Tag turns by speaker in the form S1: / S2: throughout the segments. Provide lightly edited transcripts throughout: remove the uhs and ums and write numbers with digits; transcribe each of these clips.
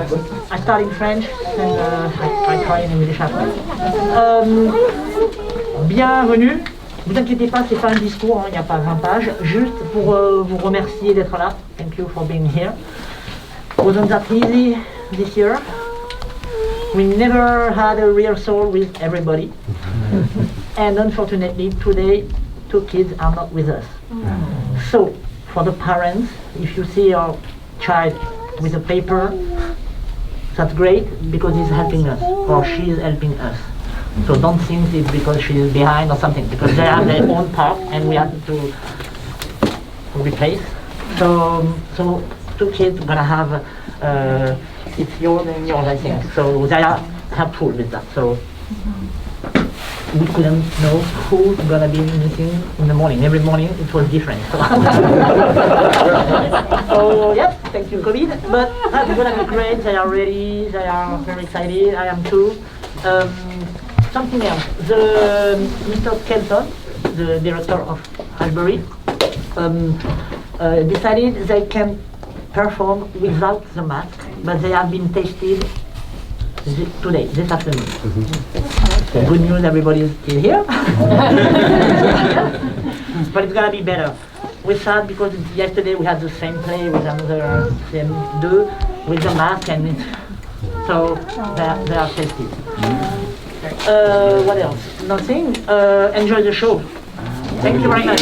S1: I start in French and I try in English after. Bienvenue. Ne vous inquiétez pas, c'est pas un discours, hein, il n'y a pas 20 pages. Juste pour vous remercier d'être là. Thank you for being here. Wasn't that easy this year? We never had a rehearsal with everybody. And unfortunately, today, 2 kids are not with us. So, for the parents, if you see your child with a paper, that's great because he's helping us or she's helping us. So don't think it's because she's behind or something, because they have their own part and we have to replace. So 2 kids are gonna have it's yours and yours, I think. So they are helpful with that. So we couldn't know who's gonna be missing in the morning. Every morning it was different. So yeah, thank you, COVID. But that's gonna be great. They are ready. They are very excited. I am too. Something else. Mr. Kelton, the director of Ashbury, decided they can perform without the mask, but they have been tested today, this afternoon. Good news, everybody is still here. But it's gonna be better. We sad because yesterday we had the same play with another CM2 with the mask, and so they are tested. What else? Nothing. Enjoy the show. Thank you very much.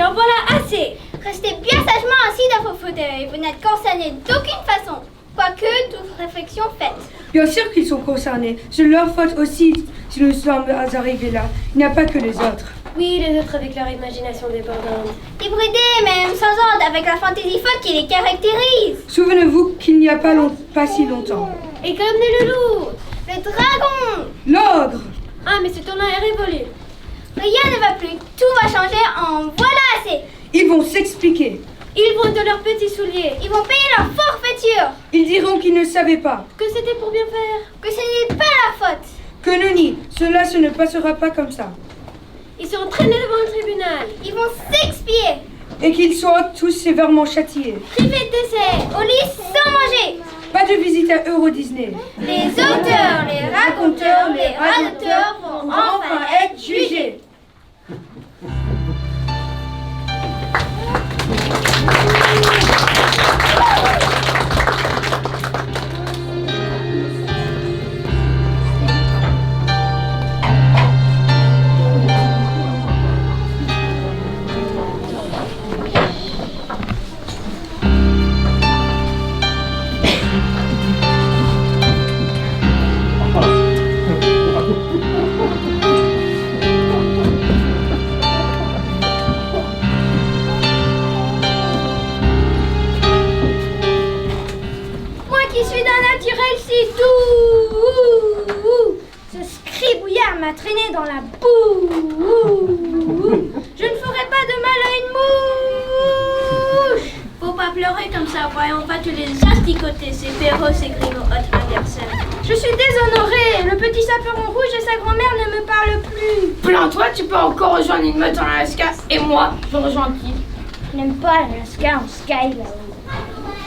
S2: En voilà assez. Restez bien sagement assis dans vos fauteuils. Vous n'êtes concernés d'aucune façon, quoique toute réflexion faite.
S3: Bien sûr qu'ils sont concernés. C'est leur faute aussi si nous sommes arrivés là. Il n'y a pas que les autres.
S4: Oui, les autres avec leur imagination débordante.
S2: Débridés, même sans ordre, avec la fantaisie folle qui les caractérise.
S3: Souvenez-vous qu'il n'y a pas si longtemps.
S4: Et comme le loup,
S2: le dragon,
S3: l'ogre.
S4: Ah, mais ce tournant est révolu.
S2: Rien ne va plus, tout va changer en voilà assez.
S3: Ils vont s'expliquer.
S4: Ils vont de leurs petits souliers.
S2: Ils vont payer leur forfaiture.
S3: Ils diront qu'ils ne savaient pas.
S4: Que c'était pour bien faire.
S2: Que ce n'est pas leur faute.
S3: Que nenni, cela ne passera pas comme ça.
S4: Ils seront traînés devant le tribunal.
S2: Ils vont s'expier.
S3: Et qu'ils soient tous sévèrement châtiés.
S2: Privés d'essai, au lit sans manger.
S3: Pas de visite à Euro Disney.
S2: Les auteurs, les raconteurs, les radoteurs vont enfin être jugés. M'a traîné dans la boue. Je ne ferai pas de mal à une mouche. Faut pas pleurer comme ça, voyons pas te les asticoter, ces féroces et grimaud hôtes adversaires. Je suis déshonorée, le petit sapeur en rouge et sa grand-mère ne me parlent plus.
S5: Plains-toi, tu peux encore rejoindre une meute en Alaska. Et moi, je rejoins qui?
S2: Je n'aime pas l'Alaska en sky là-haut.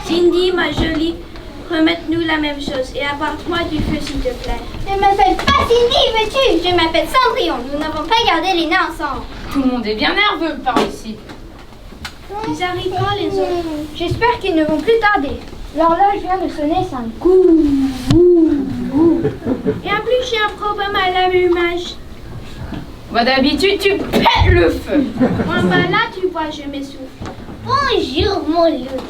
S4: Cindy, ma jolie, remette-nous la même chose et apporte-moi du feu s'il te plaît.
S2: Je m'appelle pas Cindy, veux-tu? Je m'appelle Cendrillon. Nous n'avons pas gardé les nains ensemble.
S5: Tout le monde est bien nerveux par ici.
S4: Ils arrivent quand les autres?
S2: J'espère qu'ils ne vont plus tarder. L'horloge vient de sonner 5 coups.
S4: Et en plus, j'ai un problème à l'allumage.
S5: Bah d'habitude, tu pètes le feu.
S4: Bon, bah là, tu vois, je m'essouffle.
S2: Bonjour, mon loup.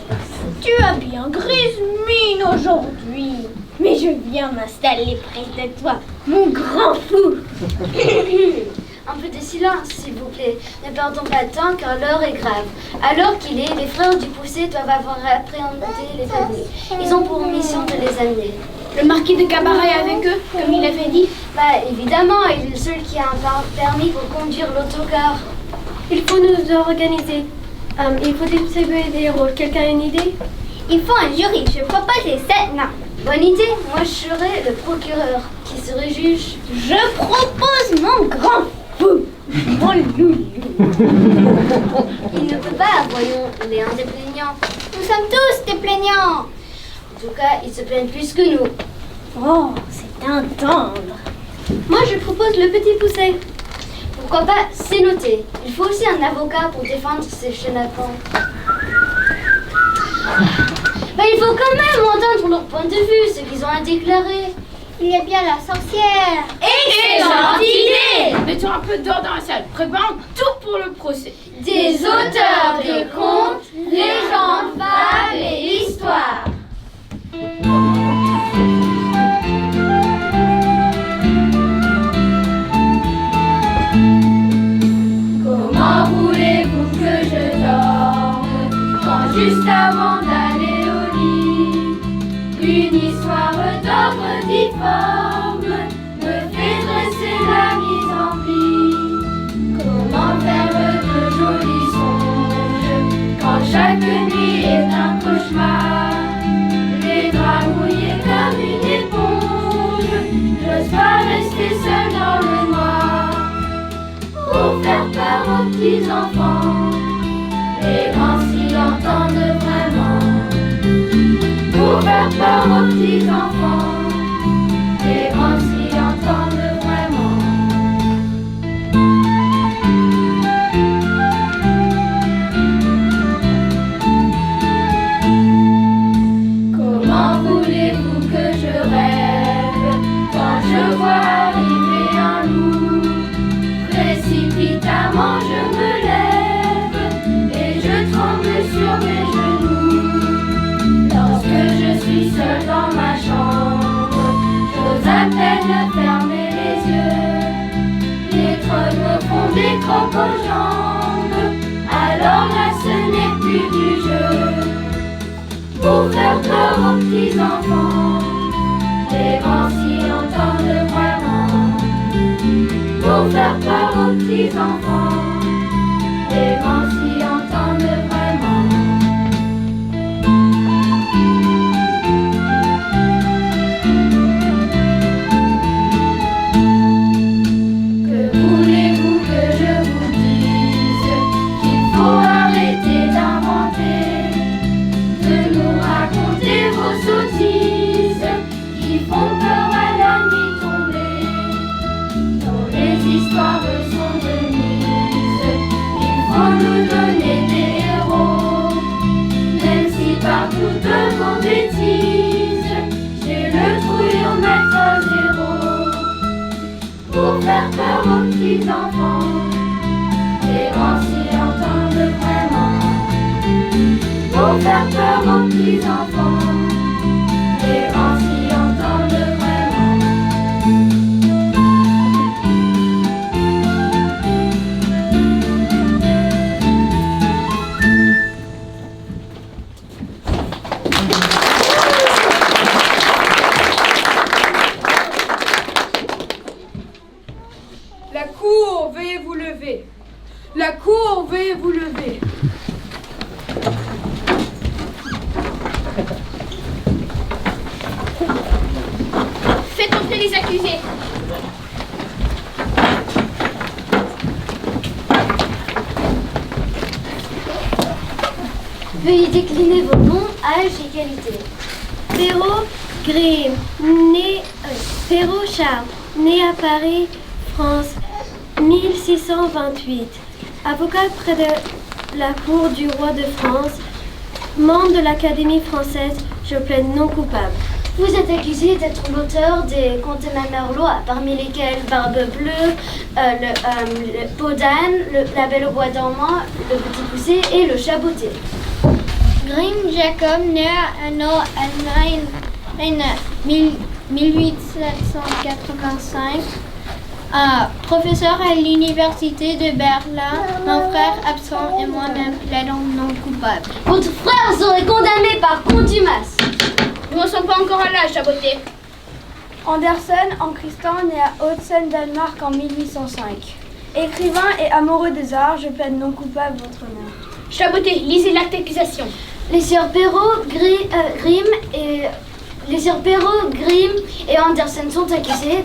S4: Tu as bien grise mine aujourd'hui.
S2: Mais je viens m'installer près de toi, mon grand fou. Un peu de silence, s'il vous plaît. Ne perdons pas de temps car l'heure est grave. Alors qu'il est, les frères du Poussé doivent avoir appréhendé les familles. Ils ont pour mission de les amener.
S4: Le marquis de Cabaret est avec eux, comme il avait dit.
S2: Bah évidemment, il est le seul qui a un permis pour conduire l'autocar.
S6: Il faut nous organiser. Il faut distribuer des rôles. Quelqu'un a une idée?
S2: Il faut un jury. Je propose les 7 nains. Bonne idée. Moi, je serai le procureur. Qui serait juge? Je propose mon grand fou. Mon loulou. Il ne peut pas, voyons. Il est un des plaignants. Nous sommes tous des plaignants. En tout cas, ils se plaignent plus que nous.
S6: Oh, c'est un tendre.
S2: Moi, je propose le petit Poussé. Pourquoi pas? C'est noté. Il faut aussi un avocat pour défendre ces chenapans. Mais il faut quand même entendre leur point de vue, ce qu'ils ont à déclarer. Il y a bien la sorcière.
S4: Excellente idée! Mettons un peu d'ordre dans la salle. Préparons tout pour le procès.
S2: Des auteurs de contes, légendes, fables et histoires.
S4: Comment voulez-vous que je dorme quand juste avant d'aller au lit, une histoire d'ordre difforme me fait dresser la mise en pli? Comment faire de jolis songes quand chaque nuit est un cauchemar? Les draps mouillés comme une éponge, j'ose pas rester seule dans le noir. Pour faire peur aux petits enfants, les grands s'y entendent vraiment. Pour faire peur aux petits enfants, les grands s'y entendent vraiment. Comment voulez-vous que je rêve quand je vois arriver un loup? Précipitamment je me lève et je tremble sur mes genoux. Lorsque je suis seule dans ma chambre, j'ose à peine fermer les yeux. Les trolls me font des crocs aux jambes, alors là ce n'est plus du jeu. Pour faire peur aux petits enfants, les grands s'y entendent vraiment. Pour faire peur aux petits enfants, les grands s'y entendent vraiment. Que voulez-vous que je vous dise? Qu'il faut arrêter d'inventer, de nous raconter vos sottises qui font peur à la nuit tombée. Les histoires sont de mise, il faut nous donner des héros. Même si par toutes vos bêtises, j'ai le trouillon mettre à zéro. Pour faire peur aux petits enfants, les grands s'y entendent vraiment. Pour faire peur aux petits enfants, les grands s'y entendent vraiment.
S3: La cour, veuillez vous lever. La cour, veuillez vous lever.
S4: Faites entrer les accusés.
S2: Veuillez décliner vos noms, âge et qualité.
S6: Perrault Grimm, Perrault Charles, né à Paris, France, 1628. Avocat près de la cour du roi de France, membre de l'Académie française, je plaide non coupable.
S2: Vous êtes accusé d'être l'auteur des contes de ma mère Loa, parmi lesquels Barbe Bleue, le Peau d'âne, La Belle au bois dormant, Le Petit Poussé et Le Chat Botté.
S7: Grimm Jacob, né à Hanau, Allemagne, 1885. Professeur à l'université de Berlin, mon frère absent et moi-même plaidons non coupables.
S4: Votre frère serait condamné par contumace.
S2: Nous ne sommes pas encore à l'âge, Chaboté.
S3: Andersen en Christian, né à Haute-Seine, Danemark en 1805. Écrivain et amoureux des arts, je plaide non coupable votre honneur.
S2: Chaboté, lisez l'acte d'accusation.
S4: Les sœurs Grimm et Andersen sont accusés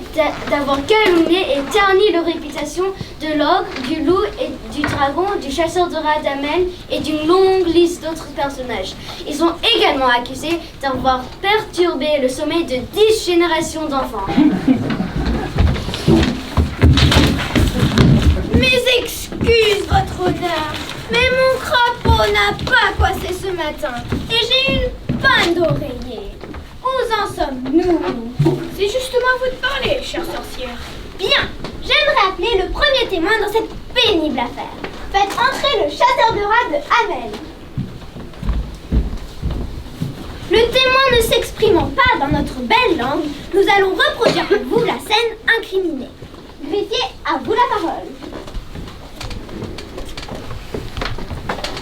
S4: d'avoir calomnié et terni leur réputation de l'ogre, du loup et du dragon, du chasseur de rats d'Amel et d'une longue liste d'autres personnages. Ils sont également accusés d'avoir perturbé le sommeil de 10 générations d'enfants.
S2: Mes excuses, votre honneur, mais mon crapaud n'a pas coincé ce matin et j'ai une panne d'oreiller. Où en sommes-nous? C'est justement à vous de parler, chère sorcière.
S7: Bien, j'aimerais appeler le premier témoin dans cette pénible affaire. Faites entrer le chasseur de rats de Hamel. Le témoin ne s'exprimant pas dans notre belle langue, nous allons reproduire pour vous la scène incriminée. Greffier, à vous la parole.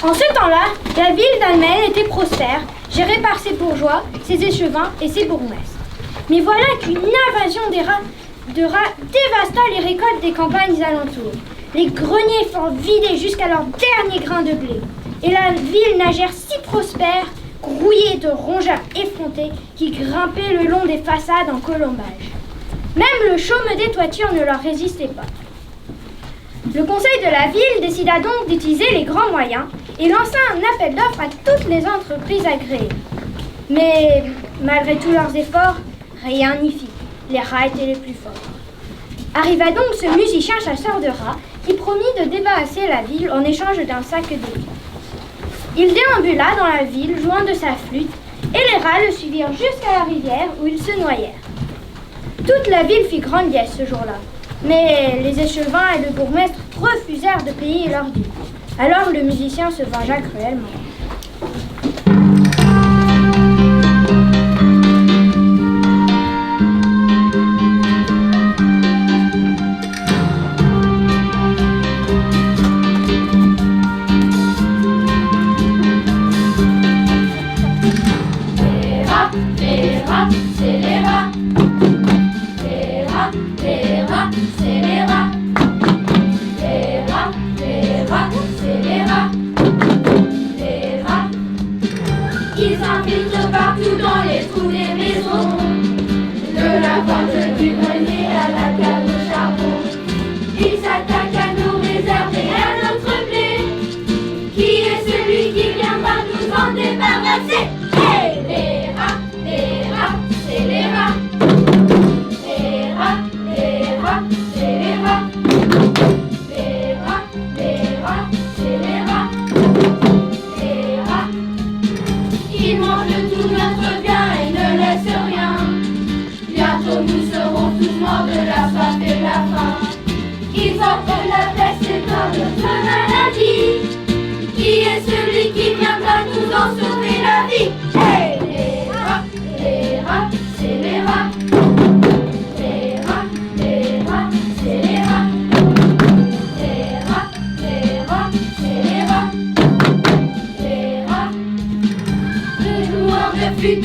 S3: En ce temps-là, la ville d'Hamel était prospère, gérée par ses bourgeois, ses échevins et ses bourgmestres. Mais voilà qu'une invasion de rats dévasta les récoltes des campagnes alentours. Les greniers furent vidés jusqu'à leur dernier grain de blé. Et la ville nagère si prospère, grouillée de rongeurs effrontés qui grimpaient le long des façades en colombage. Même le chaume des toitures ne leur résistait pas. Le conseil de la ville décida donc d'utiliser les grands moyens et lança un appel d'offres à toutes les entreprises agréées. Mais malgré tous leurs efforts, rien n'y fit. Les rats étaient les plus forts. Arriva donc ce musicien chasseur de rats qui promit de débarrasser la ville en échange d'un sac d'épis. Il déambula dans la ville jouant de sa flûte et les rats le suivirent jusqu'à la rivière où ils se noyèrent. Toute la ville fit grande liesse ce jour-là, mais les échevins et le bourgmestre refusèrent de payer leur dû. Alors le musicien se vengea cruellement.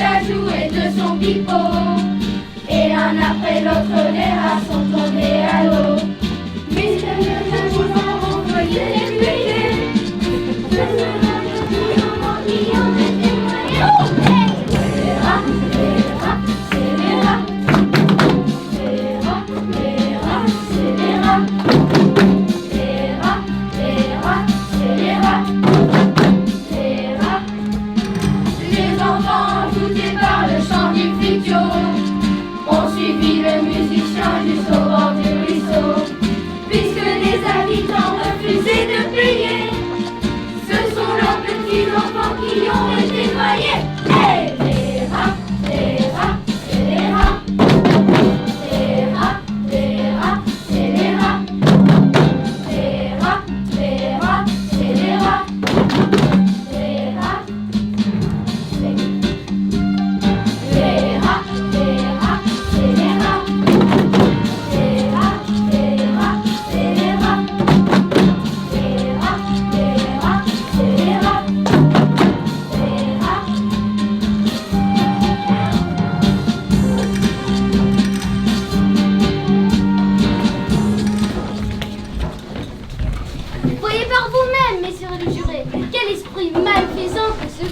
S4: À jouer de son pipeau et l'un après l'autre les rats sont tombés à l'eau. Mais c'est le jour où envoyé les feuillets. C'est le jour où on dit on était moyen.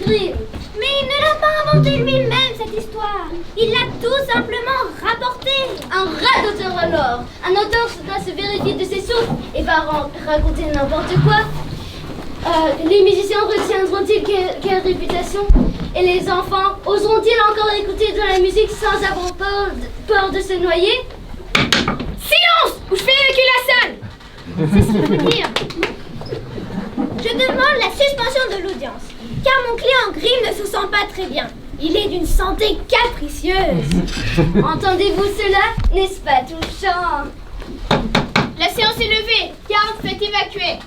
S2: Grimm.
S7: Mais il ne l'a pas inventé lui-même, cette histoire. Il l'a tout simplement rapportée.
S2: Un rat d'auteur alors. Un auteur doit se vérifier de ses sources et pas raconter n'importe quoi. Les musiciens retiendront-ils quelle réputation? Et les enfants oseront-ils encore écouter de la musique sans avoir peur de se noyer?
S5: Silence ou je fais évacuer la salle.
S7: C'est ce qu'il veut dire. Je demande la suspension de l'audience, car mon client Grimm ne se sent pas très bien. Il est d'une santé capricieuse.
S2: Entendez-vous cela? N'est-ce pas touchant?
S5: La séance est levée. Garde, faites évacuer.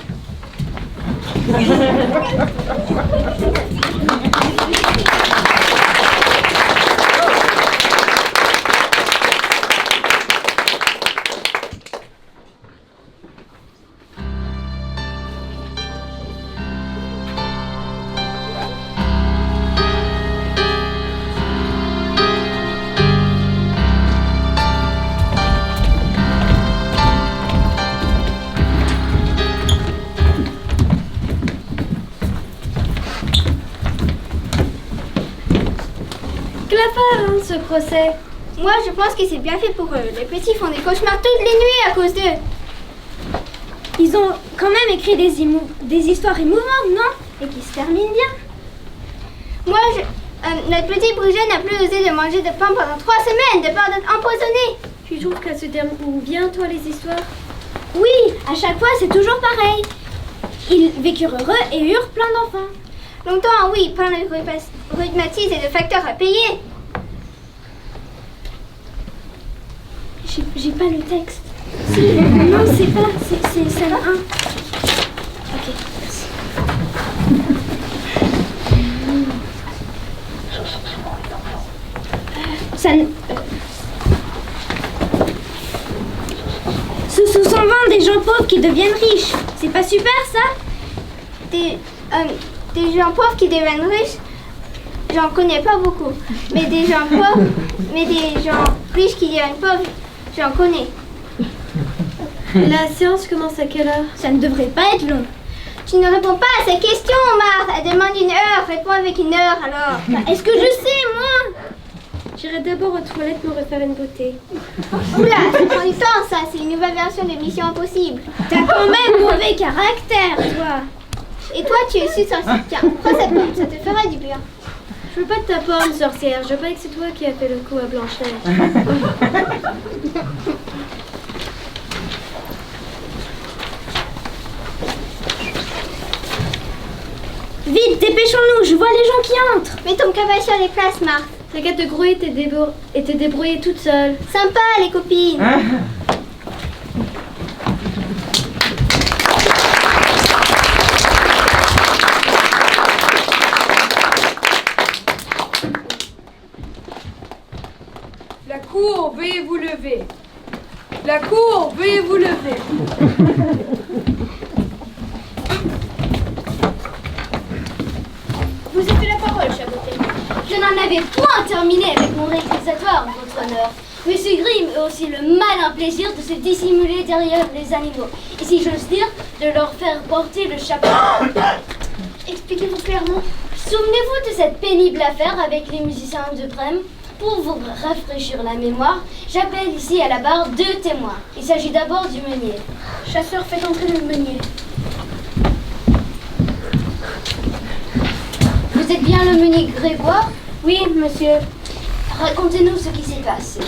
S6: Ce procès.
S7: Moi, je pense que c'est bien fait pour eux. Les petits font des cauchemars toutes les nuits à cause d'eux.
S3: Ils ont quand même écrit des histoires émouvantes, non? Et qui se terminent bien.
S7: Moi, notre petit Bruget n'a plus osé de manger de pain pendant 3 semaines, de peur d'être empoisonné.
S6: Tu trouves qu'elles se terminent bien, toi, les histoires?
S3: Oui, à chaque fois, c'est toujours pareil. Ils vécurent heureux et eurent plein d'enfants.
S7: Longtemps, oui, plein de rhumatismes et de facteurs à payer.
S3: J'ai pas le texte. Non, c'est pas. C'est celle 1. Ok, merci. Ce sont souvent des gens pauvres qui deviennent riches. C'est pas super, ça?
S7: Des gens pauvres qui deviennent riches, j'en connais pas beaucoup. Mais des gens pauvres, mais des gens riches qui deviennent pauvres, j'en connais.
S6: La séance commence à quelle heure?
S3: Ça ne devrait pas être long.
S7: Tu ne réponds pas à ces questions, Marthe. Elle demande 1 heure. Réponds avec 1 heure, alors.
S3: Est-ce que je sais, moi?
S6: J'irai d'abord aux toilettes me refaire une beauté.
S7: Oula, ça prend du temps, ça. C'est une nouvelle version de Mission Impossible.
S3: T'as quand même mauvais caractère, toi.
S7: Et toi, tu es sorcière. Tiens, prends cette pomme, ça te fera du bien.
S6: Je veux pas de ta pomme, sorcière. Je veux pas que c'est toi qui as fait le coup à Blanche-Neige.
S3: Vite, dépêchons-nous, je vois les gens qui entrent.
S7: Mets ton cabas sur les places, Marthe.
S6: T'inquiète de gros et t'es débrouillée toute seule.
S7: Sympa, les copines.
S5: La cour, veuillez vous lever. La cour, veuillez vous lever.
S2: Vous avez la parole, Chaboté. Je n'en avais point terminé avec mon réquisitoire, votre honneur. Monsieur Grimm a aussi le malin plaisir de se dissimuler derrière les animaux. Et si j'ose dire, de leur faire porter le chapeau. Expliquez-vous clairement. Souvenez-vous de cette pénible affaire avec les musiciens de Brême. Pour vous rafraîchir la mémoire, j'appelle ici à la barre 2 témoins. Il s'agit d'abord du meunier.
S3: Chasseur, faites entrer le meunier.
S2: Vous êtes bien le meunier Grégoire?
S3: Oui, monsieur.
S2: Racontez-nous ce qui s'est passé.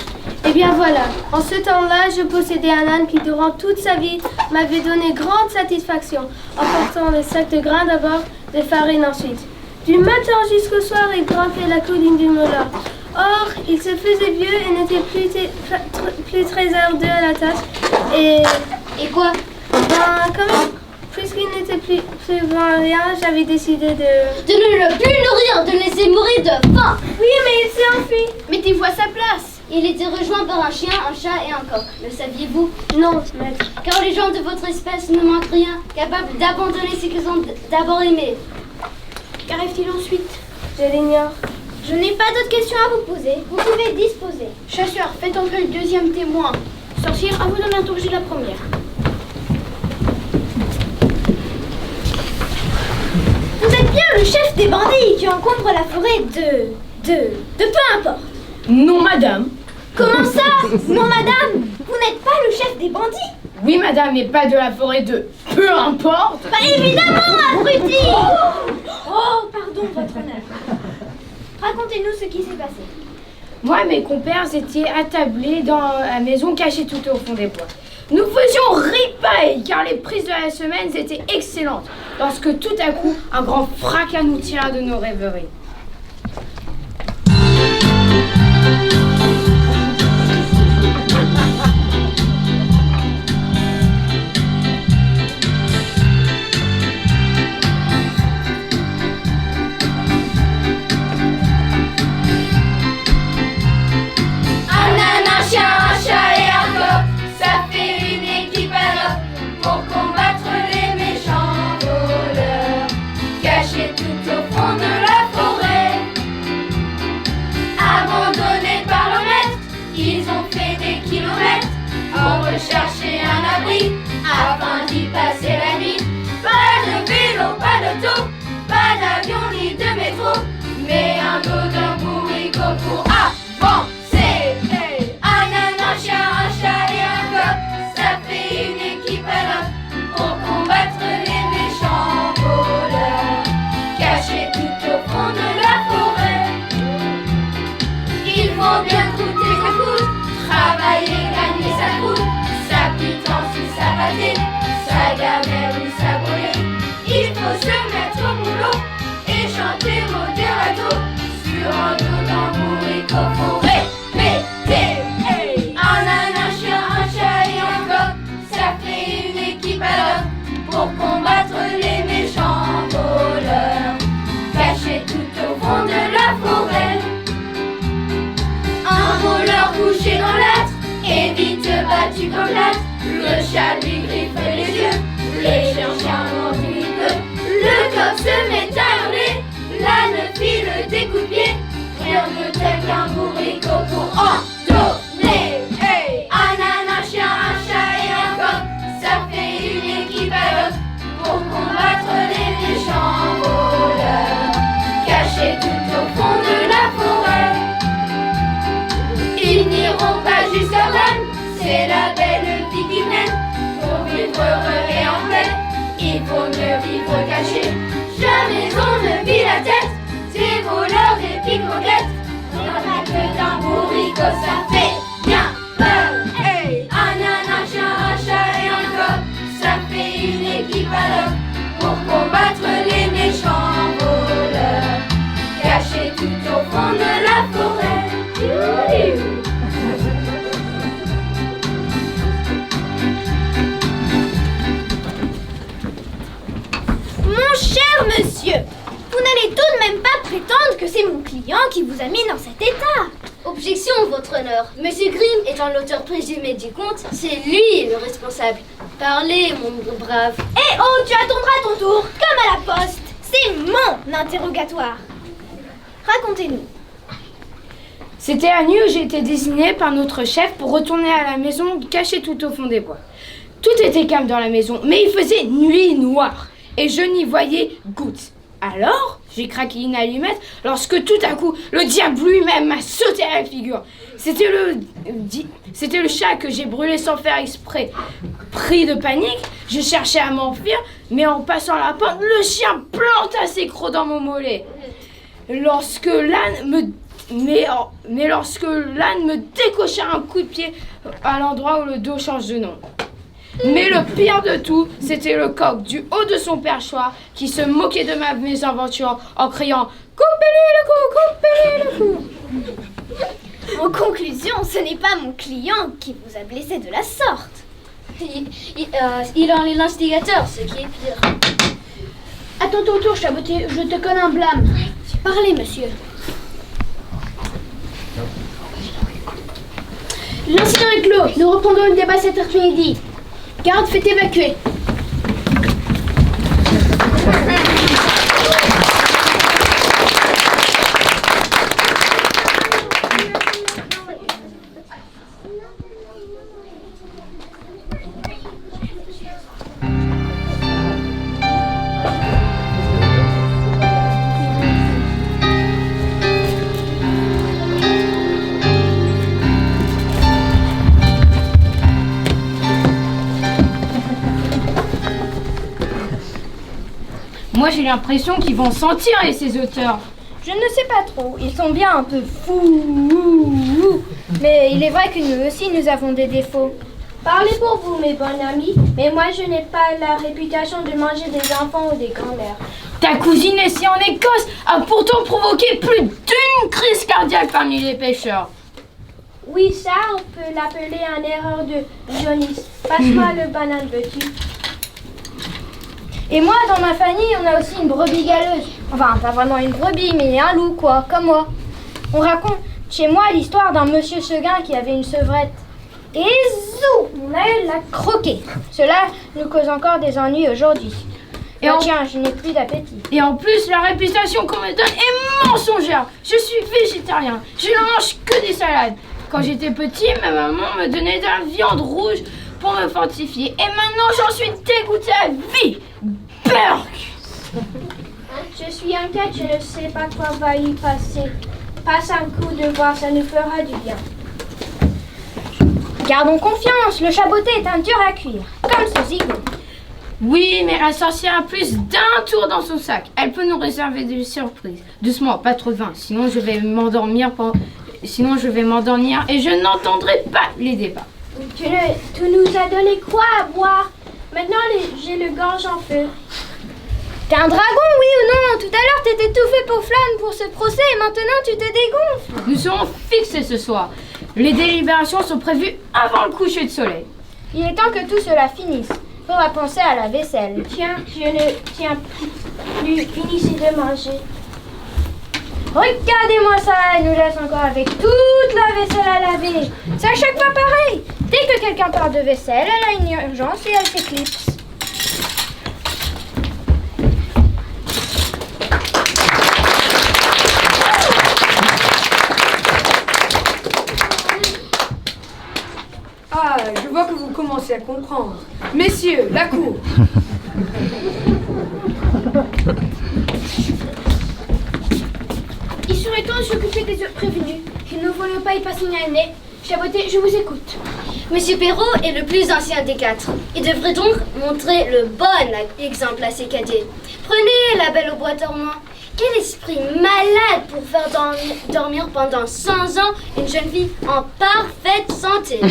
S6: Eh bien voilà, en ce temps-là, je possédais un âne qui durant toute sa vie m'avait donné grande satisfaction, en portant des sacs de grains d'abord, de farine ensuite. Du matin jusqu'au soir, il grimpait la colline du moulin. Or, il se faisait vieux et n'était plus très ardeux à la tâche.
S2: Et quoi?
S6: Ben, quand même, puisqu'il n'était plus bon à rien, j'avais décidé de
S2: ne le plus nourrir, de le laisser mourir de faim.
S6: Oui, mais il s'est enfui.
S5: Mettez-vous à sa place.
S2: Il était rejoint par un chien, un chat et un coq. Le saviez-vous?
S6: Non, maître.
S2: Car les gens de votre espèce ne manquent rien, capables d'abandonner ce qu'ils ont d'abord aimé.
S3: Qu'arrive-t-il ensuite?
S6: Je l'ignore.
S7: Je n'ai pas d'autres questions à vous poser. Vous pouvez disposer.
S3: Chasseur, faites entrer le deuxième témoin. Sorcière, à vous d'en interroger la première.
S7: Vous êtes
S2: bien le chef des bandits qui encombre la forêt de peu importe.
S5: Non, madame.
S2: Comment ça? Non, madame, vous n'êtes pas le chef des bandits?
S5: Oui, madame, mais pas de la forêt de peu importe.
S2: Bah évidemment, abruti! Oh, pardon, votre honneur. Racontez-nous ce qui s'est passé.
S5: Moi et mes compères étaient attablés dans la maison cachée tout au fond des bois. Nous faisions ripaille car les prises de la semaine étaient excellentes lorsque tout à coup un grand fracas nous tira de nos rêveries.
S4: Chercher un abri afin d'y passer la nuit. Pas de vélo, pas d'auto, pas d'avion ni de métro, mais un dos d'un bourricot pour avancer. Hey. Un âne, un chien, un chat et un coq, ça fait une équipe ad hoc pour combattre les méchants voleurs cachés tout au fond de la forêt. Il faut bien coûter que coûte, travailler, gagner sa croûte. Sa pâtée, sa gamelle ou sa brûlée. Il faut se mettre au boulot et chanter modérato sur un dos d'un bourricot pour répéter. Hey. Un âne, un chien, un chat et un coq, ça fait une équipe ad hoc pour combattre les méchants voleurs cachés tout au fond de la forêt. Un voleur couché dans l'âtre et vite battu comme l'âtre. Le chat lui griffe les yeux, les chiens n'ont plus peu. Le coq se met à hurler, l'âne file des coups de pied. Rien de tel qu'un bourricot pour entonner. Hey. Un âne, un chien, un chat et un coq, ça fait une équipe ad hoc pour combattre les méchants voleurs cachés tout au fond de la forêt. Ils n'iront pas jusqu'à l'âne, c'est la belle vie qui mène. Pour vivre heureux et en paix, il faut mieux vivre caché. Jamais on ne vit la tête des voleurs et pickpockets. Rien que d'un bourricot, ça fait bien peur. Hey. Un âne, un chien, un chat et un coq, ça fait une équipe ad hoc pour combattre les méchants voleurs cachés tout au fond de la forêt.
S2: Mon cher monsieur, vous n'allez tout de même pas prétendre que c'est mon client qui vous a mis dans cet état.
S7: Objection, votre honneur. Monsieur Grimm étant l'auteur présumé du conte, c'est lui le responsable. Parlez, mon brave.
S2: Eh oh, tu attendras ton tour, comme à la poste. C'est mon interrogatoire. Racontez-nous.
S5: C'était la nuit où j'ai été désigné par notre chef pour retourner à la maison cachée tout au fond des bois. Tout était calme dans la maison, mais il faisait nuit noire et je n'y voyais goutte. Alors, j'ai craqué une allumette lorsque tout à coup, le diable lui-même m'a sauté à la figure. C'était le chat que j'ai brûlé sans faire exprès. Pris de panique, je cherchais à m'enfuir, mais en passant la porte, le chien planta ses crocs dans mon mollet. Lorsque l'âne me décocha un coup de pied à l'endroit où le dos change de nom. Mais le pire de tout, c'était le coq du haut de son perchoir qui se moquait de ma mésaventure en criant « Coupez-lui le cou, coupez-lui le cou !»
S2: En conclusion, ce n'est pas mon client qui vous a blessé de la sorte.
S7: Il en est l'instigateur, ce qui est pire.
S3: À ton tour, Chaboté, je te connais un blâme.
S2: Parlez, monsieur.
S3: L'incident est clos. Nous reprendrons le débat cet après-midi. Garde, faites évacuer.
S5: Moi j'ai l'impression qu'ils vont s'en tirer, ces auteurs.
S3: Je ne sais pas trop, ils sont bien un peu fous. Mais il est vrai que nous aussi nous avons des défauts.
S6: Parlez pour vous, mes bonnes amies, mais moi je n'ai pas la réputation de manger des enfants ou des grands-mères.
S5: Ta cousine ici en Écosse a pourtant provoqué plus d'une crise cardiaque parmi les pêcheurs.
S6: Oui, ça, on peut l'appeler une erreur de jaunisse. Passe-moi le banane, veux-tu?
S3: Et moi, dans ma famille, on a aussi une brebis galeuse. Enfin, pas vraiment une brebis, mais un loup, quoi, comme moi. On raconte chez moi l'histoire d'un monsieur Seguin qui avait une sevrette. Et zou, mon œil l'a croqué. Cela nous cause encore des ennuis aujourd'hui. Et tiens, je n'ai plus d'appétit.
S5: Et en plus, la réputation qu'on me donne est mensongère. Je suis végétarien. Je ne mange que des salades. Quand j'étais petit, ma maman me donnait de la viande rouge pour me fortifier. Et maintenant, j'en suis dégoûtée à vie. Burk!
S6: Je suis inquiète, je ne sais pas quoi va y passer. Passe un coup de voir, ça nous fera du bien.
S3: Gardons confiance, le chaboté est un dur à cuire, comme ce zigon.
S5: Oui, mais la sorcière a plus d'un tour dans son sac. Elle peut nous réserver des surprises. Doucement, pas trop de vin, sinon je vais m'endormir et je n'entendrai pas les débats.
S6: Tu nous as donné quoi à boire? Maintenant, j'ai le gorge en feu.
S3: T'es un dragon, oui ou non? Tout à l'heure, t'étais tout fait pour flamme pour ce procès et maintenant tu te dégonfles.
S5: Nous serons fixés ce soir. Les délibérations sont prévues avant le coucher de soleil.
S3: Il est temps que tout cela finisse. Faudra penser à la vaisselle.
S6: Tiens, je ne tiens plus. Finissez de manger.
S3: Regardez-moi ça, elle nous laisse encore avec toute la vaisselle à laver. C'est à chaque fois pareil. Dès que quelqu'un parle de vaisselle, elle a une urgence et elle s'éclipse.
S5: Ah, je vois que vous commencez à comprendre. Messieurs, la cour.
S2: Il serait temps de s'occuper des autres prévenus, que nous ne voulions pas y passer une année. Chaboté, je vous écoute.
S7: Monsieur Perrault est le plus ancien des quatre. Il devrait donc montrer le bon exemple à ses cadets. Prenez la Belle au bois dormant. Quel esprit malade pour faire dormir pendant 100 ans une jeune fille en parfaite santé.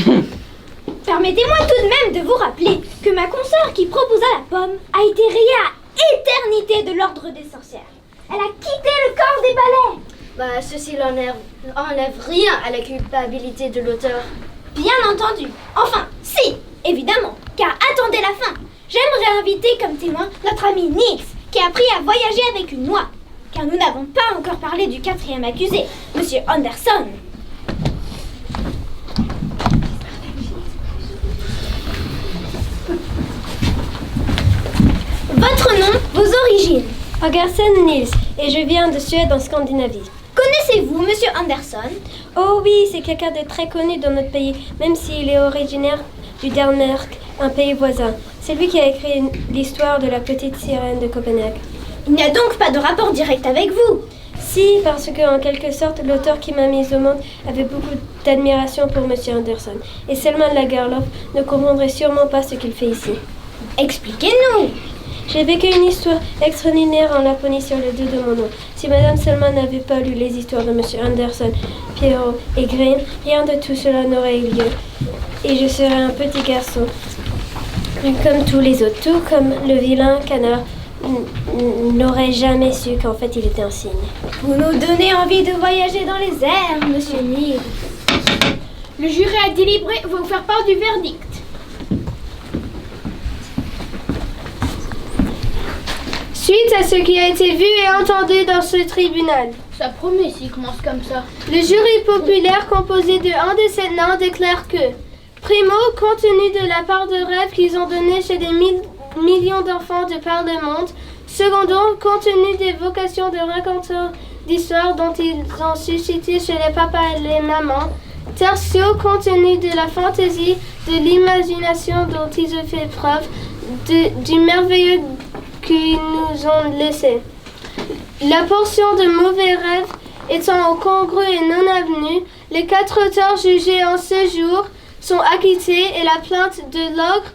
S2: Permettez-moi tout de même de vous rappeler que ma consoeur qui proposa la pomme a été rayée à éternité de l'ordre des sorcières. Elle a quitté le corps des balais.
S7: Bah, ceci n'enlève rien à la culpabilité de l'auteur.
S2: Bien entendu. Enfin, si, évidemment. Car attendez la fin. J'aimerais inviter comme témoin notre ami Nix, qui a appris à voyager avec une noix. Car nous n'avons pas encore parlé du quatrième accusé, Monsieur Anderson. Votre nom, vos origines.
S6: Anderson Nils, et je viens de Suède en Scandinavie.
S2: Connaissez-vous Monsieur Anderson?
S6: Oh oui, c'est quelqu'un de très connu dans notre pays, même s'il est originaire du Danemark, un pays voisin. C'est lui qui a écrit l'histoire de la petite sirène de Copenhague.
S2: Il n'y a donc pas de rapport direct avec vous?
S6: Si, parce que en quelque sorte, l'auteur qui m'a mise au monde avait beaucoup d'admiration pour Monsieur Anderson. Et Selman Lagerlof ne comprendrait sûrement pas ce qu'il fait ici.
S2: Expliquez-nous.
S6: J'ai vécu une histoire extraordinaire en Laponie sur le dos de mon nom. Si Madame Selman n'avait pas lu les histoires de Monsieur Anderson, Perrault et Grimm, rien de tout cela n'aurait eu lieu. Et je serais un petit garçon, comme tous les autres, tout comme le vilain canard n'aurait jamais su qu'en fait il était un cygne.
S2: Vous nous donnez envie de voyager dans les airs, Monsieur Nils. Le jury a délibéré et va vous faire part du verdict.
S6: Suite à ce qui a été vu et entendu dans ce tribunal,
S2: Ça promet s'il commence comme ça.
S6: le jury populaire composé de un des 7 nains déclare que, primo, compte tenu de la part de rêve qu'ils ont donnée chez des millions d'enfants de par le monde, secondo, compte tenu des vocations de raconteurs d'histoires dont ils ont suscité chez les papas et les mamans, tertio, compte tenu de la fantaisie, de l'imagination dont ils ont fait preuve, du merveilleux qu'ils nous ont laissé. La portion de mauvais rêves étant congrue et non avenue, les 4 auteurs jugés en ce jour sont acquittés et la plainte de l'ogre,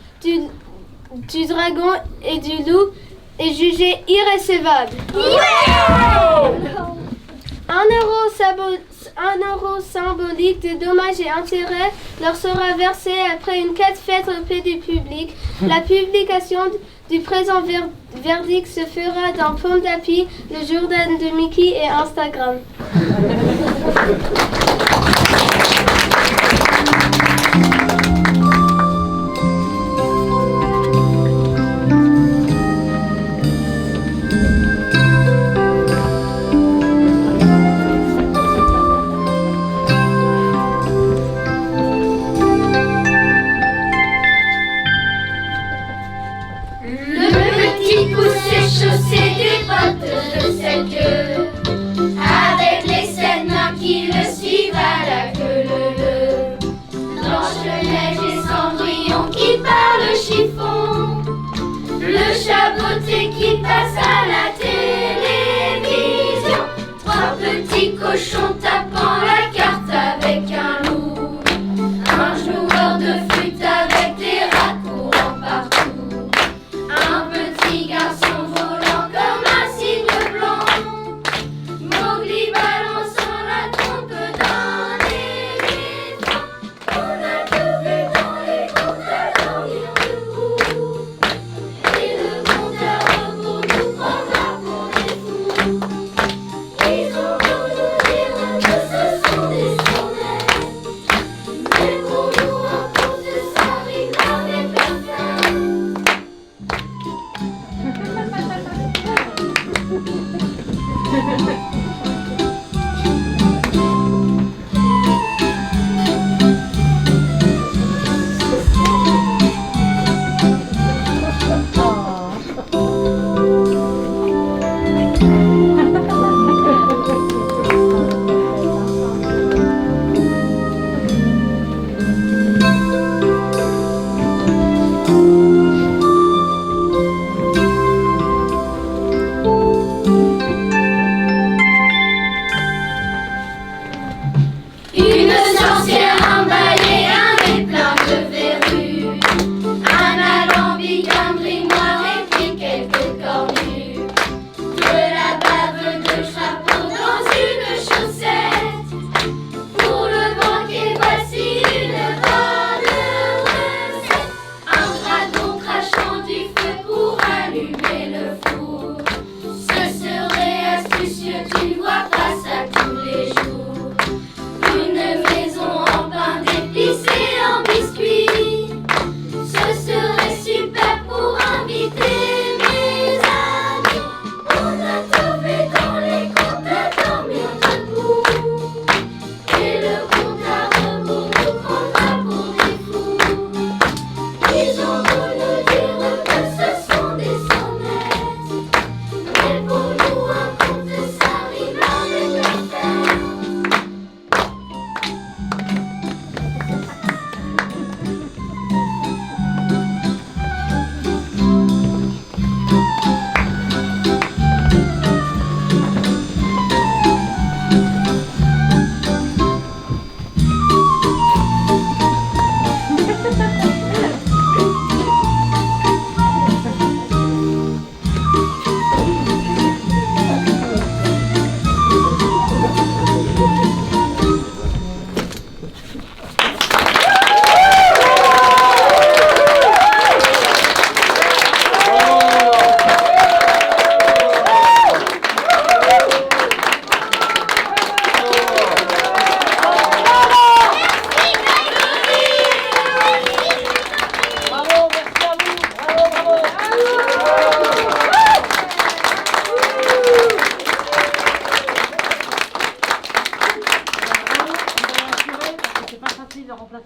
S6: du dragon et du loup est jugé irrecevable. Un euro symbolique de dommages et intérêts leur sera versé après une quête faite auprès du public. La publication du présent verdict se fera dans Pomme d'Api, le journal de Mickey et Instagram.
S4: Chaussée des bottes de cette queue, avec les 7 nains qui le suivent à la queue leu. Blanche-Neige et Cendrillon qui parlent chiffon, le chaboté qui passe à la télévision, 3 petits cochons tapant la carte avec un loup, un joueur de flûte avec des rats courant partout, un petit garçon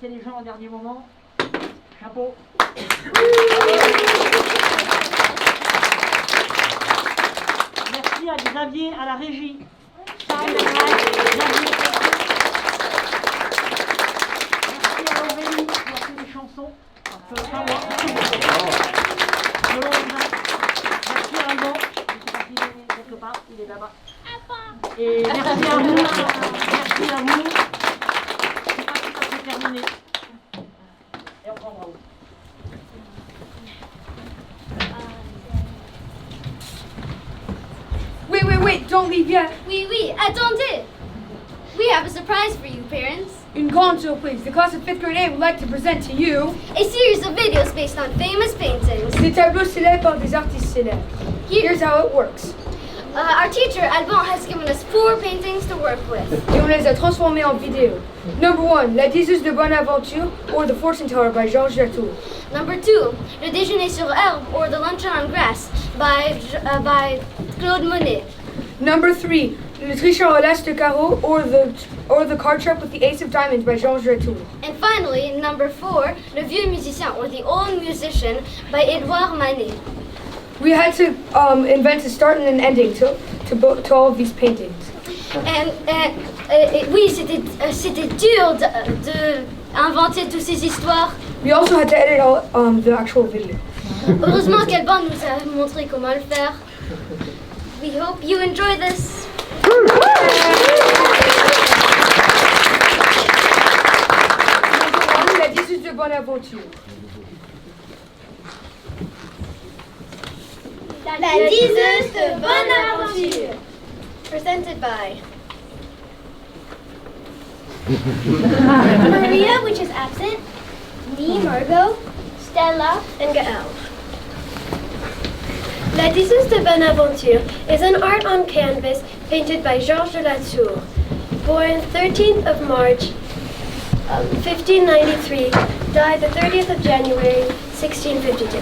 S1: les gens au dernier moment. Chapeau. Merci à Xavier à la régie. Merci à Aurélie qui a fait les chansons. Merci à Alban, je ne sais pas s'il est quelque part, il est là-bas. Et merci à vous. Merci à vous. C'est pas tout à fait terminé. Et on prend bravo.
S5: don't leave yet.
S7: Oui, attendez. We have a surprise for you, parents.
S5: Une grande surprise. The class of 5th grade A would like to present to you
S7: A series of videos based on famous paintings.
S5: des tableaux célèbres par des artistes célèbres. Here's how it works.
S7: Our teacher, Alban, has given us 4 paintings to work with.
S5: Et on les a transformés en vidéo. Number 1, La Diseuse de Bonaventure or The Fortune Teller by Georges Latour.
S7: Number 2, Le Déjeuner sur herbe or The Luncheon on Grass by Claude Monet.
S5: Number 3, Le Tricheur à l'As de Carreau or the Card Sharp with the Ace of Diamonds by Georges Latour.
S7: And finally, number 4, Le Vieux Musicien or The Old Musician by Edouard Manet.
S5: We had to invent a start and an ending to all of these paintings.
S7: Oui, c'était dur de inventer toutes ces histoires.
S5: We also had to edit all the actual video.
S7: Heureusement qu'Alban nous a montré comment le faire. We hope you enjoy this.
S5: La Diseuse de Bonaventure.
S2: La diseuse de Bonaventure.
S7: Presented by
S2: Maria, which is absent. Me, Margot. Stella.
S6: And Gael. La Diseuse de Bonaventure is an art on canvas painted by Georges de Latour, born 13th of March, 1593, died the 30th of January, 1652.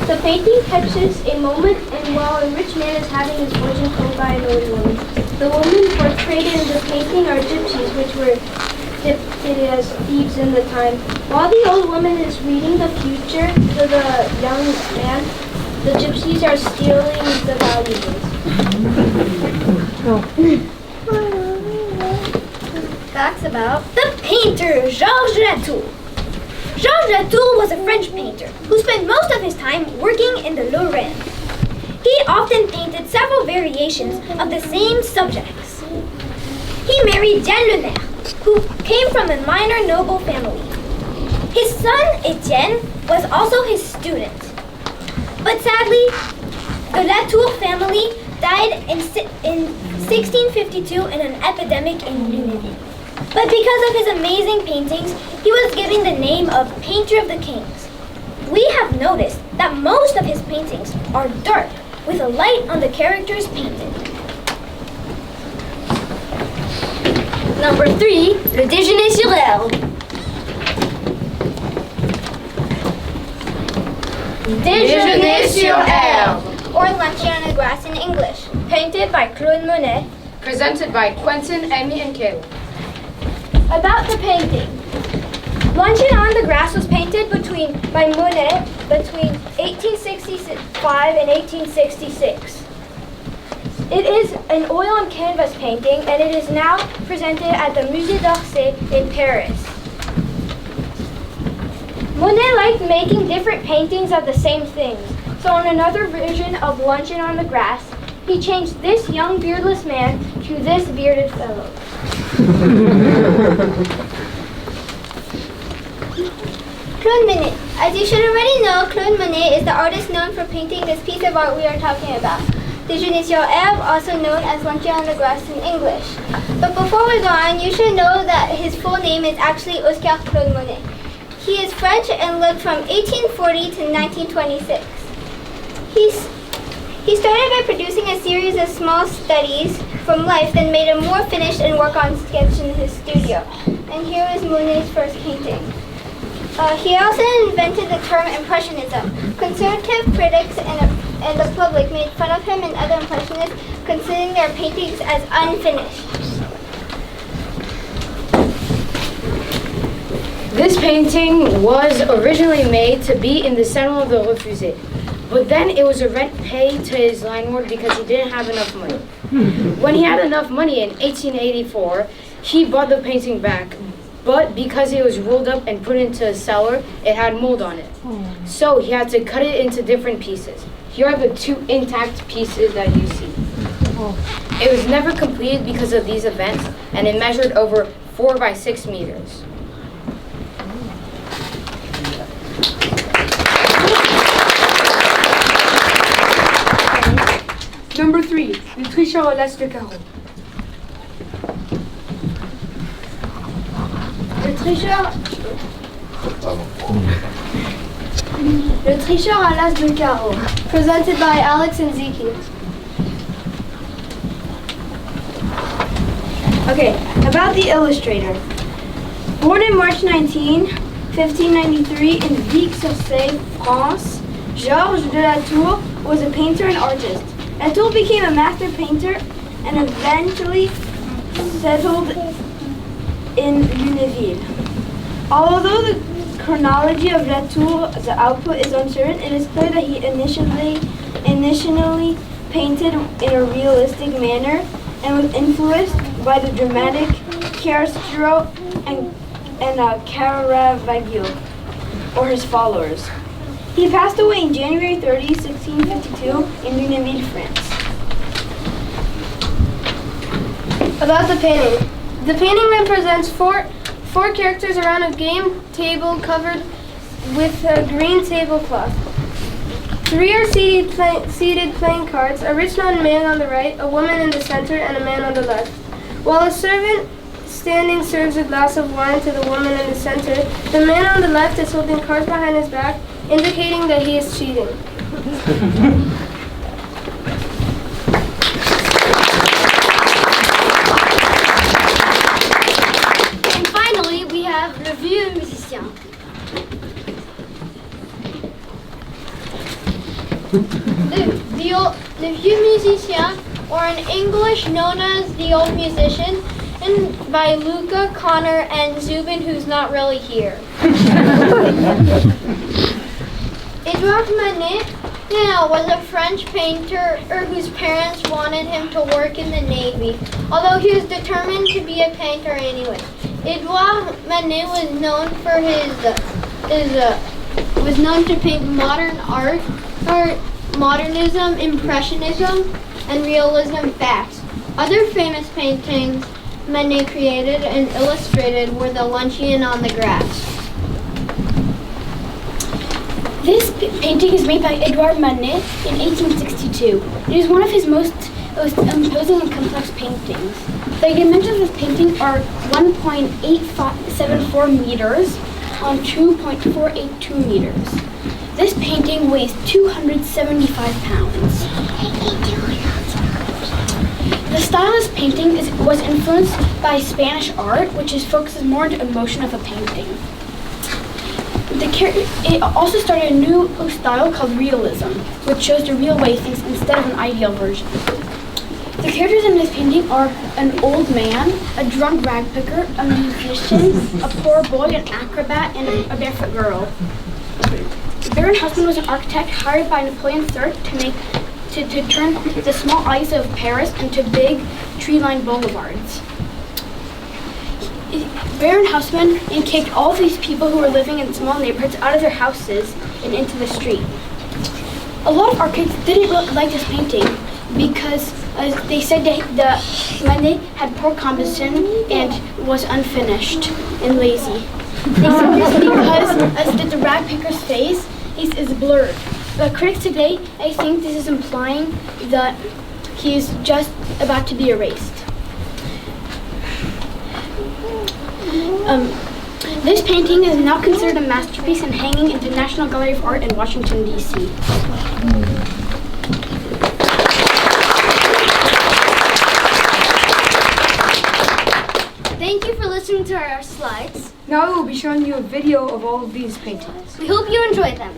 S2: The painting captures a moment and while a rich man is having his fortune told by an old woman. The women portrayed in the painting are gypsies, which were depicted as thieves in the time. While the old woman is reading the future to the young man, the gypsies are stealing the valuables.
S7: facts about the painter Georges Latour. Georges Latour was a French painter who spent most of his time working in the Lorraine. He often painted several variations of the same subjects. He married Diane Lemaire, who came from a minor noble family. His son Etienne was also his student. But sadly, the Latour family died in 1652 in an epidemic in Luneville. But because of his amazing paintings, he was given the name of Painter of the Kings. We have noticed that most of his paintings are dark, with a light on the characters painted. Number 3, Le Déjeuner sur herbe.
S5: Déjeuner sur herbe.
S7: Or Luncheon on the Grass in English, painted by Claude Monet.
S5: Presented by Quentin, Emmy, and Caleb.
S2: About the painting.
S7: Luncheon on the Grass was painted by Monet between 1865 and 1866. It is an oil on canvas painting and it is now presented at the Musée d'Orsay in Paris. Monet liked making different paintings of the same things, so on another version of Luncheon on the Grass, he changed this young beardless man to this bearded fellow. Claude Monet. As you should already know, Claude Monet is the artist known for painting this piece of art we are talking about. Déjeuner sur herbe, also known as Luncheon on the Grass in English. But before we go on, you should know that his full name is actually Oscar Claude Monet. He is French and lived from 1840 to 1926. He started by producing a series of small studies from life, then made a more finished and work-on sketch in his studio. And here is Monet's first painting. He also invented the term Impressionism. Conservative critics and the public made fun of him and other Impressionists, considering their paintings as unfinished.
S5: This painting was originally made to be in the Salon of the Refusé, but then it was a rent paid to his landlord because he didn't have enough money. When he had enough money in 1884, he bought the painting back, but because it was rolled up and put into a cellar, it had mold on it. So he had to cut it into different pieces. Here are the 2 intact pieces that you see. It was never completed because of these events, and it measured over 4 by 6 meters. Number 3. Le tricheur au las de carreau.
S6: Le tricheur à l'as de carreau. Presented by Alex and Zeke. Okay, about the illustrator. Born in March 19, 1593 in Vic-sur-Seine, France, Georges de la Tour was a painter and artist. Latour became a master painter and eventually settled in Lunéville. Although the chronology of Latour's output is uncertain, it is clear that he initially painted in a realistic manner and was influenced by the dramatic chiaroscuro and Caravaggio, or his followers. He passed away on January 30, 1652 in Lunéville, France. About the painting. The painting represents four characters around a game table covered with a green tablecloth. 3 are seated playing cards, a rich man on the right, a woman in the center, and a man on the left. While a servant standing serves a glass of wine to the woman in the center, the man on the left is holding cards behind his back, indicating that he is cheating.
S7: And finally, we have Le Vieux Musicien. Le Vieux Musicien, or in English known as The Old Musician, and by Luca, Connor, and Zubin, who's not really here. Edouard Manet was a French painter whose parents wanted him to work in the Navy, although he was determined to be a painter anyway. Edouard Manet was known for was known to paint modern art, modernism, impressionism, and realism fast. Other famous paintings Manet created and illustrated were the Luncheon on the Grass.
S3: This painting is made by Edouard Manet in 1862. It is one of his most imposing and complex paintings. The dimensions of this painting are 1.874 meters on 2.482 meters. This painting weighs 275 pounds. The style of this painting was influenced by Spanish art, which focuses more on the emotion of a painting. It also started a new style called realism, which shows the real way of things instead of an ideal version. The characters in this painting are an old man, a drunk ragpicker, a musician, a poor boy, an acrobat, and a barefoot girl. Baron Haussmann was an architect hired by Napoleon III to turn the small alleys of Paris into big tree-lined boulevards. Baron Haussmann kicked all of these people who were living in small neighborhoods out of their houses and into the street. A lot of architects didn't really like this painting because they said that Manet had poor composition and was unfinished and lazy. They said this because the ragpicker's face is blurred. But critics today, I think this is implying that he is just about to be erased. This painting is now considered a masterpiece and hanging in the National Gallery of Art in Washington, D.C.
S7: Thank you for listening to our slides.
S5: Now we will be showing you a video of all of these paintings.
S7: We hope you enjoyed them.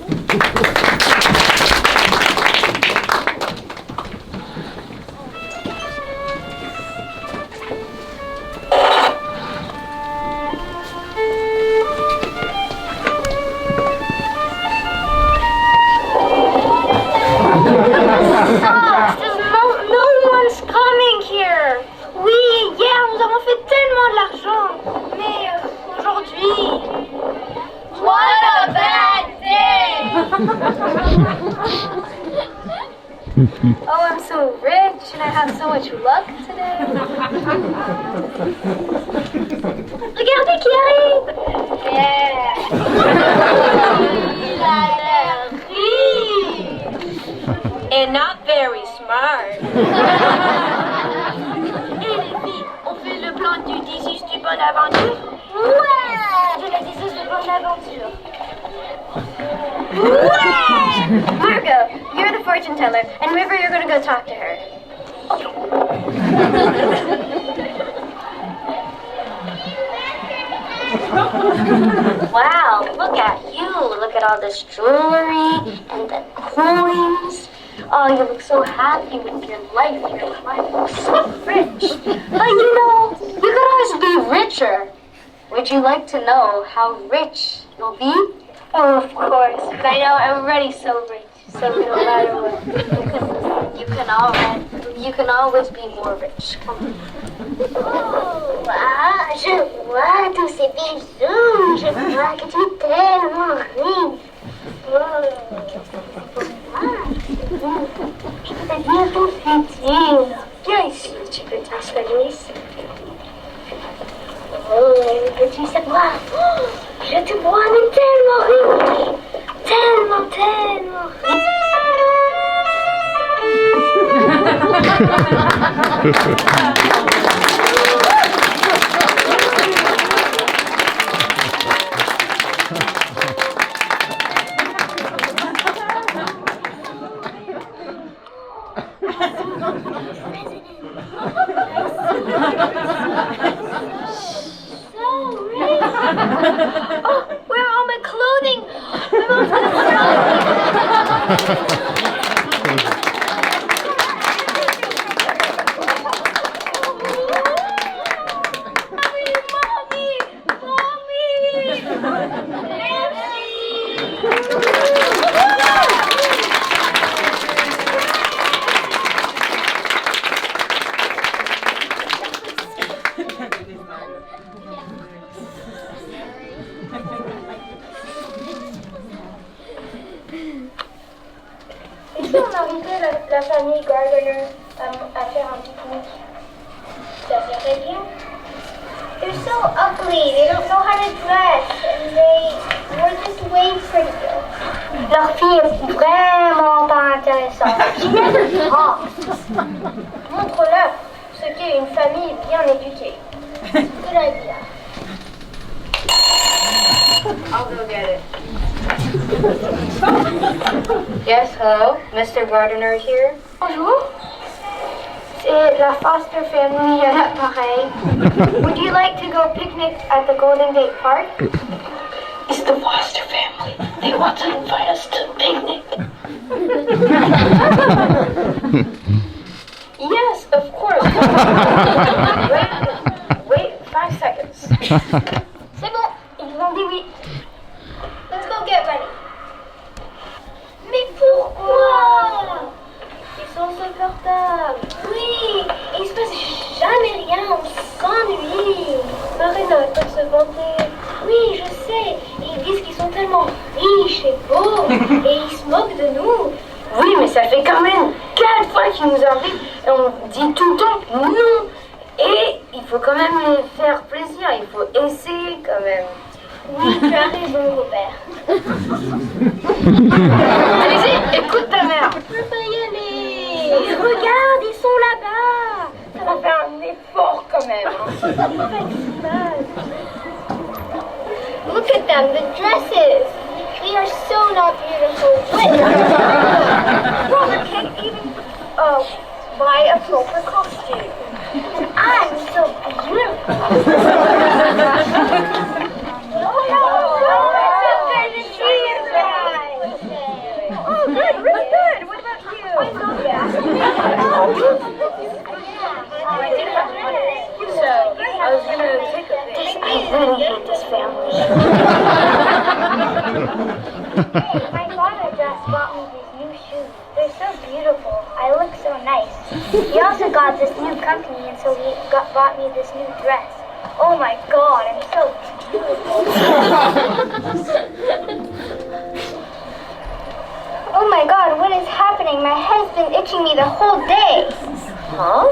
S6: Oh, I'm so rich and I have so much luck today. Regardez qui arrive! Yeah! Il a l'air riche! And not very smart.
S7: marre.
S2: Et les filles, on fait le plan du 18 du Bonne Aventure?
S7: Ouais, de la diseuse de bonne aventure.
S2: Margot, you're the fortune teller, and River, you're gonna go talk to her.
S7: Wow, look at you. Look at all this jewelry and the coins. Oh, you look so happy with your life. Your life looks so rich. But you know, you could always be richer. Would you like to know how rich you'll be?
S2: Oh, of course, but I know I'm already so rich, so no matter what.
S7: You can always be more rich. Come on.
S2: Oh, ah, je vois tous ces bijoux, je vois que tu es tellement riche. Je peux devenir ton futur. Viens ici, tu peux t'installer ici. Oh, veux-tu savoir? Oh, je te vois, mais tellement riche. Tellement, tellement riche. Oh, where are all my clothing? My mom's gonna throw me. Et si on invitait la famille Gardner à faire un pique-nique? Ça serait bien. They're so ugly. They don't know how to dress. And they're just way prettier. Leur fille est vraiment pas intéressante. Montre-leur ce qu'est une famille bien éduquée. Good idea.
S8: I'll go get it. Yes, hello? Mr. Gardner here?
S2: Bonjour. C'est la foster family à l'appareil. Would you like to go picnic at the Golden Gate Park?
S9: It's the foster family. They want to invite us to a picnic.
S8: Yes, of course. Wait 5 seconds.
S2: C'est bon, ils ont dit oui. Let's go get ready. Mais pourquoi? Ils sont supportables. Oui, il se passe jamais rien, on s'ennuie. Marina, ils peuvent se vanter. Oui, je sais. Ils disent qu'ils sont tellement riches et beaux et ils se moquent de nous.
S8: Oui, mais ça fait quand même 4 fois qu'ils nous invitent et on dit tout le temps non. Et il faut quand même les faire plaisir, il faut essayer quand même.
S2: Oui, tu as raison, Robert.
S8: Allez-y, écoute ta mère.
S2: Je peux pas y aller. Regarde, ils sont là-bas.
S8: Ça va faire un effort quand même.
S2: Look at them, the dresses. They are so not beautiful. Robert can't even buy a proper costume. And I'm so beautiful. Oh, good, really good. What about you? I love that.
S8: So, I was gonna take a pic.
S2: I really hate this family. My father just bought me these new shoes. They're so beautiful. I look so nice. He also got this new company, and so he bought me this new dress. Oh my God, I'm so beautiful. Oh my God, what is happening? My head's been itching me the whole day.
S8: Huh?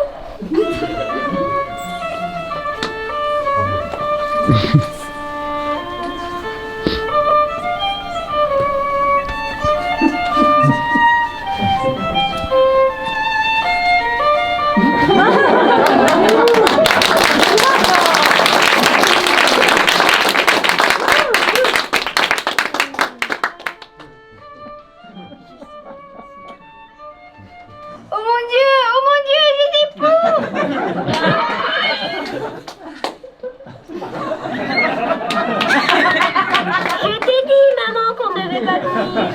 S3: Oh mon Dieu, j'étais pour. Je t'ai dit, maman, qu'on ne devait pas venir.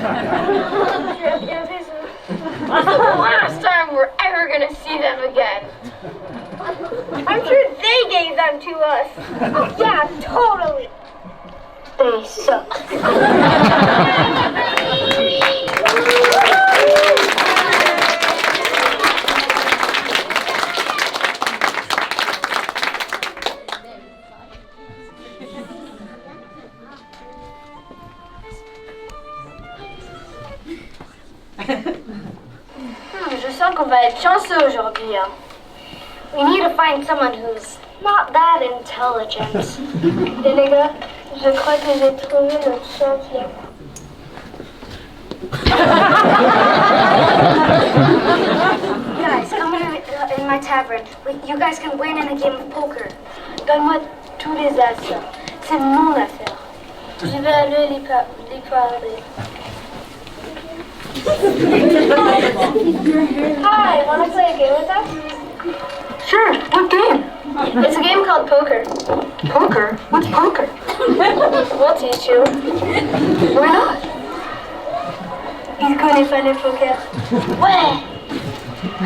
S3: Tu as bien raison.
S6: It's the last time we're ever gonna see them again.
S3: I'm sure they gave them to us. Oh, yeah, totally.
S8: They suck.
S7: Je sens qu'on va être chanceux aujourd'hui. Hein. We need to find someone who's not that intelligent.
S6: Et les gars, je crois que j'ai trouvé le champion.
S7: Guys, come in my tavern. You guys can win in a game of poker. Donne-moi tous les as. C'est mon affaire.
S6: Je vais aller les parler.
S7: Hi, wanna play a game with us?
S8: Sure, what game?
S6: It's a game called poker.
S8: Poker? What's poker?
S6: We'll teach you.
S8: Why not?
S6: Il connaît pas le poker.
S7: Ouais.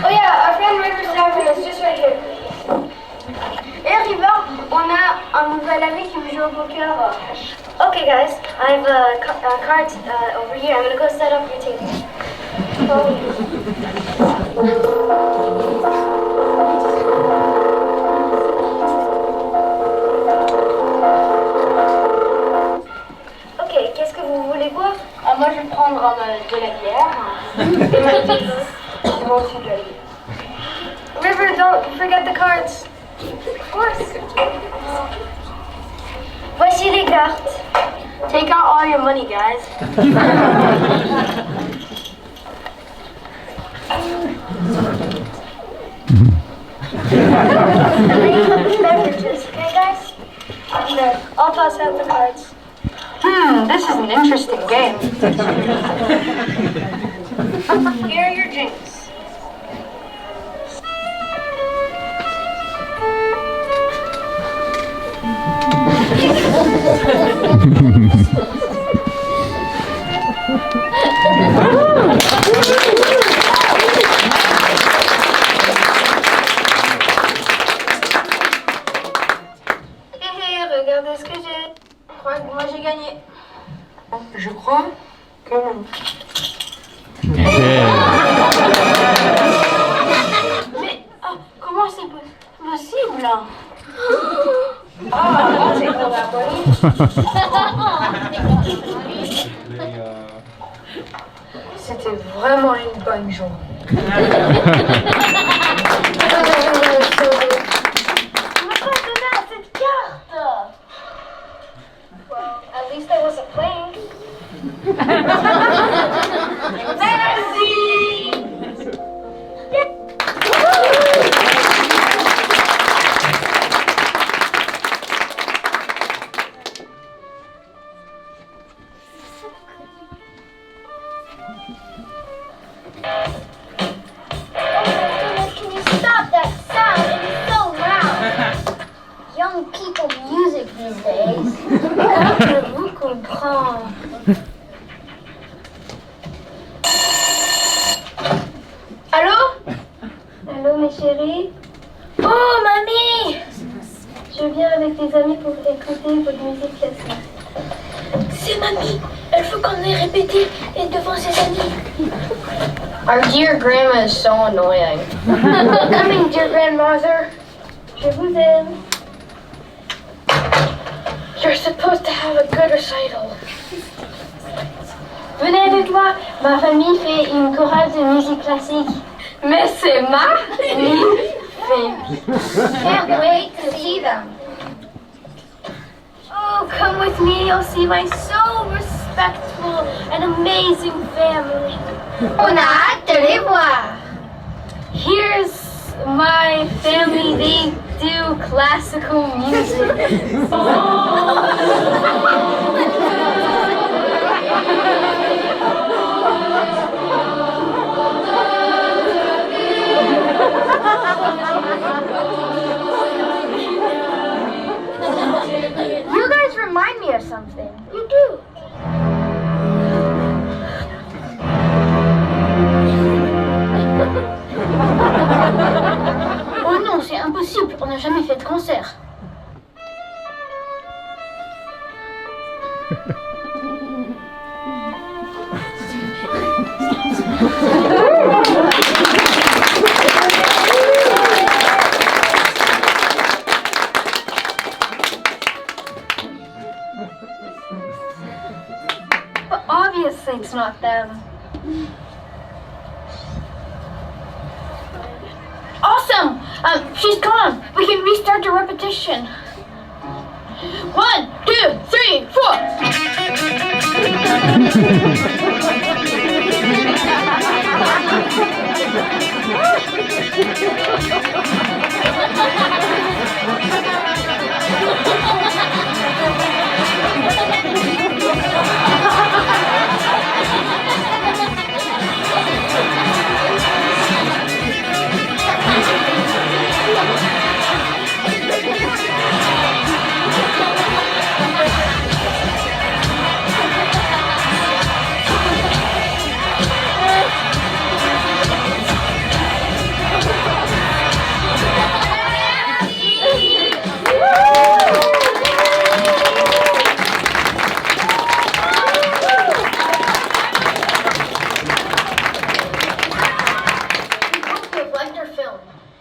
S6: Oh yeah, our friend River Tavern is just right here. Hey River, on a un nouvel ami qui veut jouer au poker.
S7: Okay, guys, I have cards over here. I'm gonna go set up your table. Ok, qu'est-ce que vous voulez boire?
S6: Moi je vais prendre de la bière. Et moi aussi de la bière.
S7: River, don't forget the cards. Of course. Voici les cartes.
S6: Take out all your money, guys.
S7: Beverages, okay, guys?
S6: There, I'll toss out the cards.
S8: This is an interesting game.
S7: Here are your drinks.
S6: Hé, regardez ce que j'ai. Je crois que moi j'ai gagné.
S8: Je crois que non.
S6: Mais comment c'est possible? C'est pour la police.
S8: C'était vraiment une bonne journée.
S6: At least I wasn't playing.
S7: Can you stop that sound? It's so loud. Young people music these days.
S6: Je vous comprends. Allô?
S3: Allô, mes chéris.
S6: Oh, mamie!
S3: Je viens avec des amis pour écouter votre musique classique.
S6: C'est mamie. Elle veut qu'on ait répété et devant ses amis. Our dear grandma is so annoying. Coming, dear grandmother.
S3: Je vous aime.
S6: You're supposed to have a good recital. Venez avec moi. Ma famille fait une chorale de musique classique. Mais c'est magnifique.
S7: Can't wait to see them.
S6: Oh, come with me. You'll see my so respectful and amazing family.
S7: On a hâte de les voir.
S6: Here's my family. They do classical music.
S9: Oh non, c'est impossible, on n'a jamais fait de concert.
S8: But obviously it's not them.
S9: Awesome! She's gone. We can restart the repetition. 1, 2, 3, 4.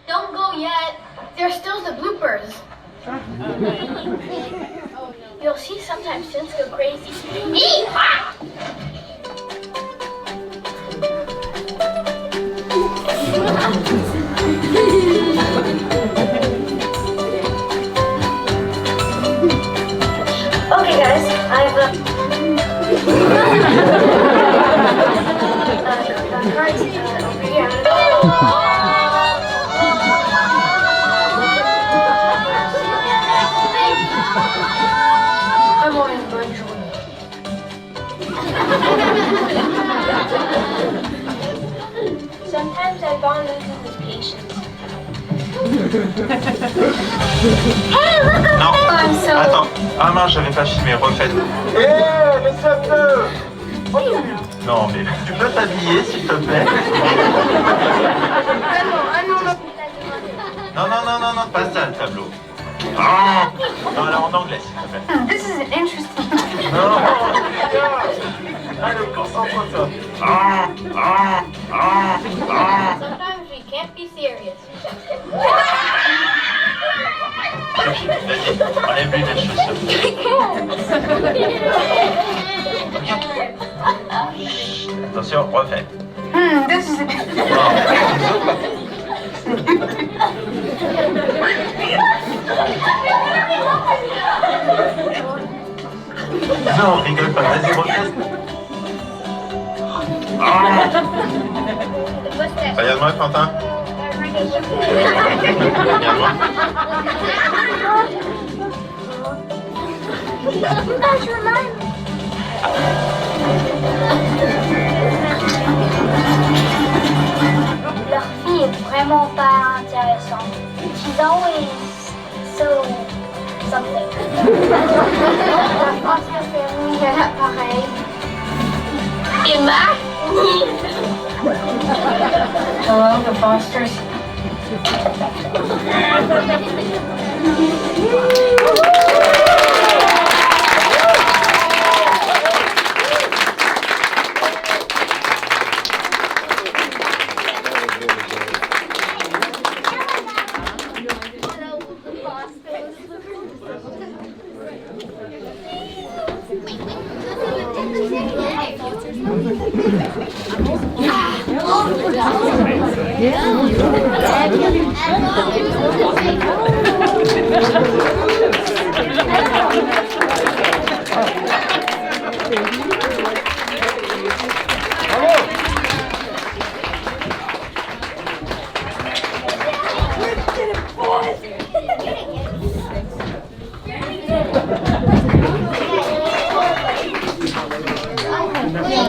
S9: Don't go yet. There's still the bloopers. You'll see sometimes students go crazy. Yee-haw!
S8: Okay, guys, I've cards over here. I'm always bonne journée.
S9: Sometimes Yvonne loses his patience.
S10: Non, attends. Ah mince, j'avais pas filmé, refaites. Mais ça peut. Non, mais tu peux t'habiller, s'il te plaît. Non, pas ça, le tableau. Non, alors en anglais, s'il te plaît.
S8: This is interesting.
S10: Non, allez, concentre-toi.
S9: Sometimes we can't be serious.
S10: Sophie, vas-y, enlève-lui les chaussures. Attention, refais.
S8: This is
S10: Non, rigole pas, vas-y, refais. Regarde-moi, Quentin. Regarde-moi.
S9: Leur fille est vraiment pas intéressante. She's always so something. La foster family est pareil. Emma?
S8: hello, the Fosters.
S1: Yeah.